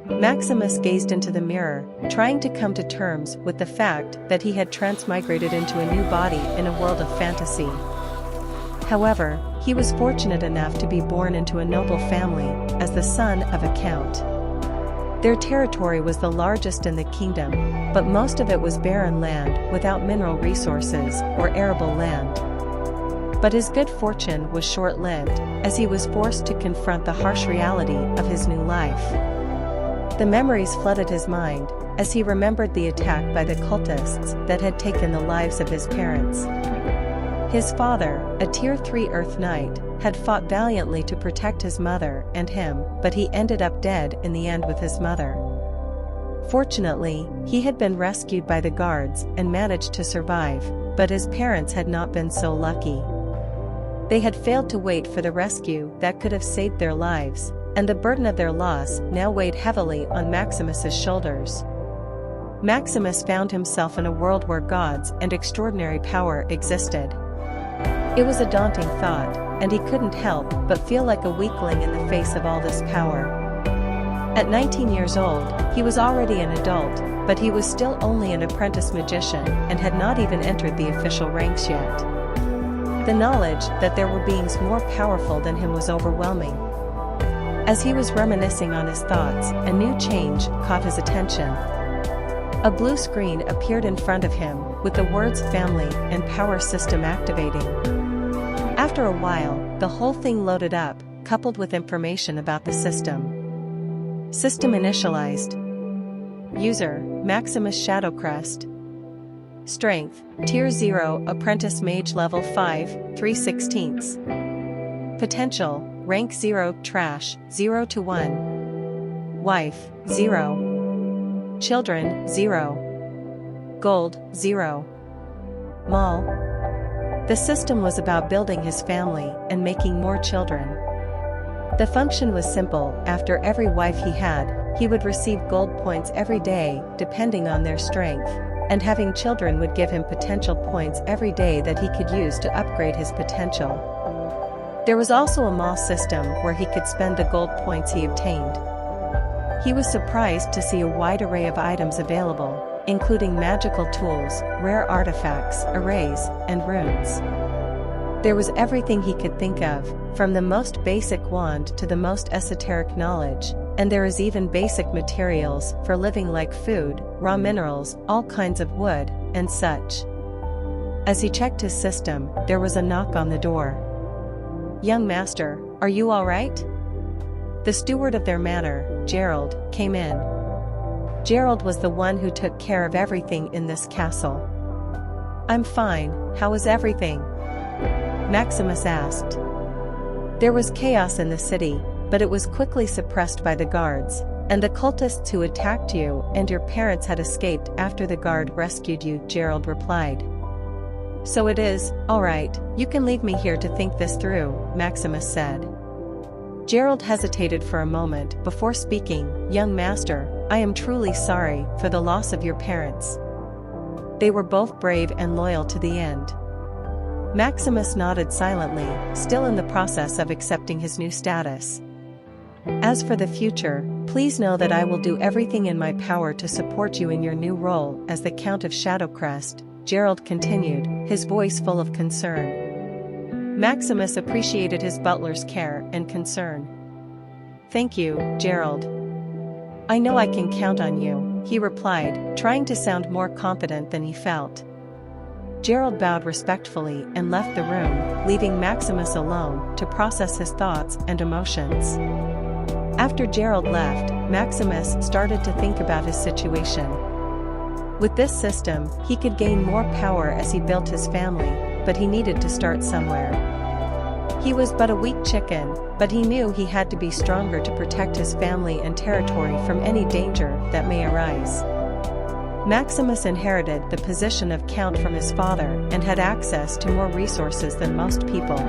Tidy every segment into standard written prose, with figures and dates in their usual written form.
Maximus gazed into the mirror, trying to come to terms with the fact that he had transmigrated into a new body in a world of fantasy. However, he was fortunate enough to be born into a noble family, as the son of a count. Their territory was the largest in the kingdom, but most of it was barren land without mineral resources or arable land. But his good fortune was short-lived, as he was forced to confront the harsh reality of his new life. The memories flooded his mind, as he remembered the attack by the cultists that had taken the lives of his parents. His father, a Tier 3 Earth Knight, had fought valiantly to protect his mother and him, but he ended up dead in the end with his mother. Fortunately, he had been rescued by the guards and managed to survive, but his parents had not been so lucky. They had failed to wait for the rescue that could have saved their lives, and the burden of their loss now weighed heavily on Maximus's shoulders. Maximus found himself in a world where gods and extraordinary power existed. It was a daunting thought, and he couldn't help but feel like a weakling in the face of all this power. At 19 years old, he was already an adult, but he was still only an apprentice magician and had not even entered the official ranks yet. The knowledge that there were beings more powerful than him was overwhelming. As he was reminiscing on his thoughts, a new change caught his attention. A blue screen appeared in front of him, with the words "Family" and "Power System" activating. After a while, the whole thing loaded up, coupled with information about the system. System initialized. User, Maximus Shadowcrest. Strength, Tier 0, Apprentice Mage Level 5, 3/16. Potential, Rank 0, Trash, 0 to 1. Wife, 0. Children, 0. Gold, 0. Mall. The system was about building his family and making more children. The function was simple: after every wife he had, he would receive gold points every day, depending on their strength, and having children would give him potential points every day that he could use to upgrade his potential. There was also a mall system where he could spend the gold points he obtained. He was surprised to see a wide array of items available, including magical tools, rare artifacts, arrays, and runes. There was everything he could think of, from the most basic wand to the most esoteric knowledge, and there is even basic materials for living like food, raw minerals, all kinds of wood, and such. As he checked his system, there was a knock on the door. "Young master, are you all right?" The steward of their manor, Gerald, came in. Gerald was the one who took care of everything in this castle. "I'm fine, how is everything?" Maximus asked. There was chaos in the city, but it was quickly suppressed by the guards, and the cultists who attacked you and your parents had escaped after the guard rescued you, Gerald replied. "So it is, all right, you can leave me here to think this through," Maximus said. Gerald hesitated for a moment before speaking. "Young master, I am truly sorry for the loss of your parents. They were both brave and loyal to the end." Maximus nodded silently, still in the process of accepting his new status. "As for the future, please know that I will do everything in my power to support you in your new role as the Count of Shadowcrest," Gerald continued, his voice full of concern. Maximus appreciated his butler's care and concern. "Thank you, Gerald. I know I can count on you," he replied, trying to sound more confident than he felt. Gerald bowed respectfully and left the room, leaving Maximus alone to process his thoughts and emotions. After Gerald left, Maximus started to think about his situation. With this system, he could gain more power as he built his family, but he needed to start somewhere. He was but a weak chicken, but he knew he had to be stronger to protect his family and territory from any danger that may arise. Maximus inherited the position of count from his father and had access to more resources than most people.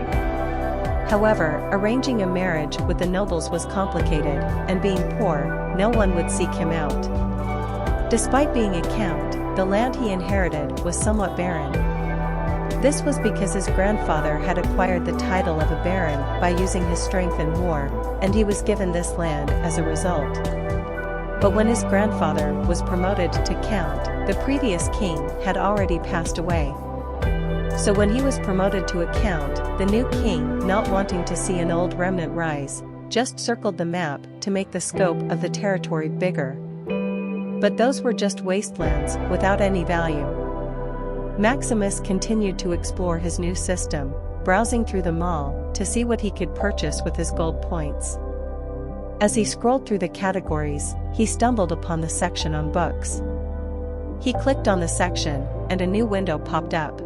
However, arranging a marriage with the nobles was complicated, and being poor, no one would seek him out. Despite being a count, the land he inherited was somewhat barren. This was because his grandfather had acquired the title of a baron by using his strength in war, and he was given this land as a result. But when his grandfather was promoted to count, the previous king had already passed away. So when he was promoted to a count, the new king, not wanting to see an old remnant rise, just circled the map to make the scope of the territory bigger. But those were just wastelands without any value. Maximus continued to explore his new system, browsing through the mall to see what he could purchase with his gold points. As he scrolled through the categories, he stumbled upon the section on books. He clicked on the section, and a new window popped up.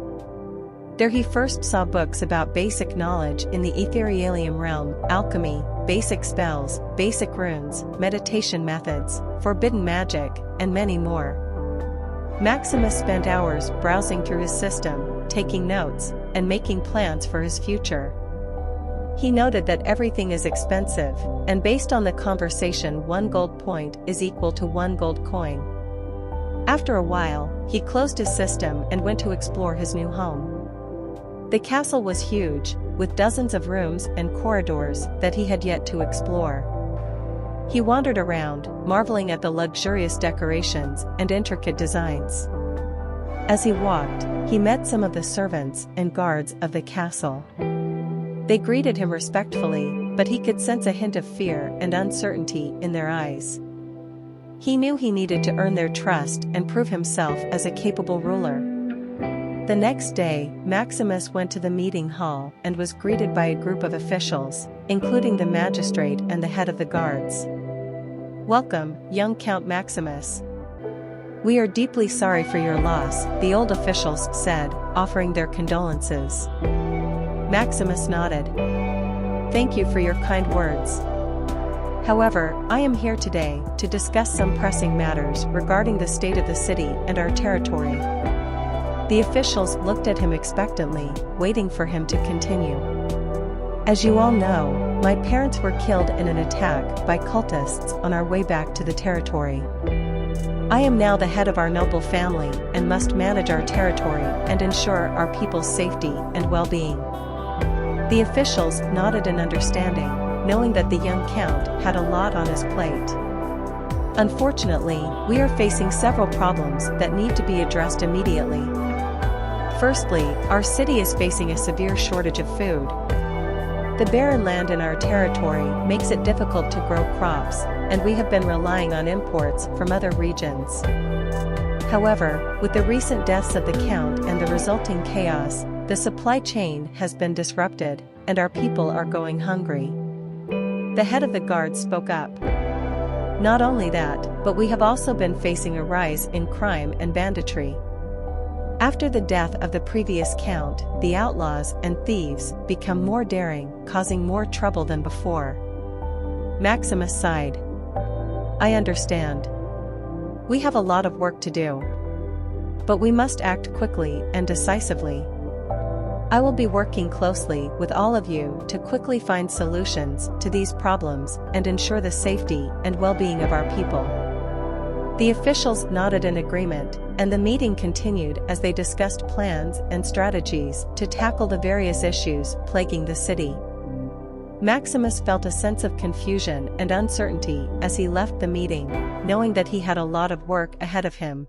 There he first saw books about basic knowledge in the etherealium realm, alchemy, basic spells, basic runes, meditation methods, forbidden magic, and many more. Maximus spent hours browsing through his system, taking notes, and making plans for his future. He noted that everything is expensive, and based on the conversation, 1 gold point is equal to 1 gold coin. After a while, he closed his system and went to explore his new home. The castle was huge, with dozens of rooms and corridors that he had yet to explore. He wandered around, marveling at the luxurious decorations and intricate designs. As he walked, he met some of the servants and guards of the castle. They greeted him respectfully, but he could sense a hint of fear and uncertainty in their eyes. He knew he needed to earn their trust and prove himself as a capable ruler. The next day, Maximus went to the meeting hall and was greeted by a group of officials, including the magistrate and the head of the guards. "Welcome, young Count Maximus. We are deeply sorry for your loss," the old officials said, offering their condolences. Maximus nodded. "Thank you for your kind words. However, I am here today to discuss some pressing matters regarding the state of the city and our territory." The officials looked at him expectantly, waiting for him to continue. "As you all know, my parents were killed in an attack by cultists on our way back to the territory. I am now the head of our noble family and must manage our territory and ensure our people's safety and well-being." The officials nodded in understanding, knowing that the young count had a lot on his plate. "Unfortunately, we are facing several problems that need to be addressed immediately. Firstly, our city is facing a severe shortage of food. The barren land in our territory makes it difficult to grow crops, and we have been relying on imports from other regions. However, with the recent deaths of the count and the resulting chaos, the supply chain has been disrupted, and our people are going hungry." The head of the guard spoke up. "Not only that, but we have also been facing a rise in crime and banditry. After the death of the previous count, the outlaws and thieves become more daring, causing more trouble than before." Maximus sighed. "I understand. We have a lot of work to do. But we must act quickly and decisively. I will be working closely with all of you to quickly find solutions to these problems and ensure the safety and well-being of our people." The officials nodded in agreement, and the meeting continued as they discussed plans and strategies to tackle the various issues plaguing the city. Maximus felt a sense of confusion and uncertainty as he left the meeting, knowing that he had a lot of work ahead of him.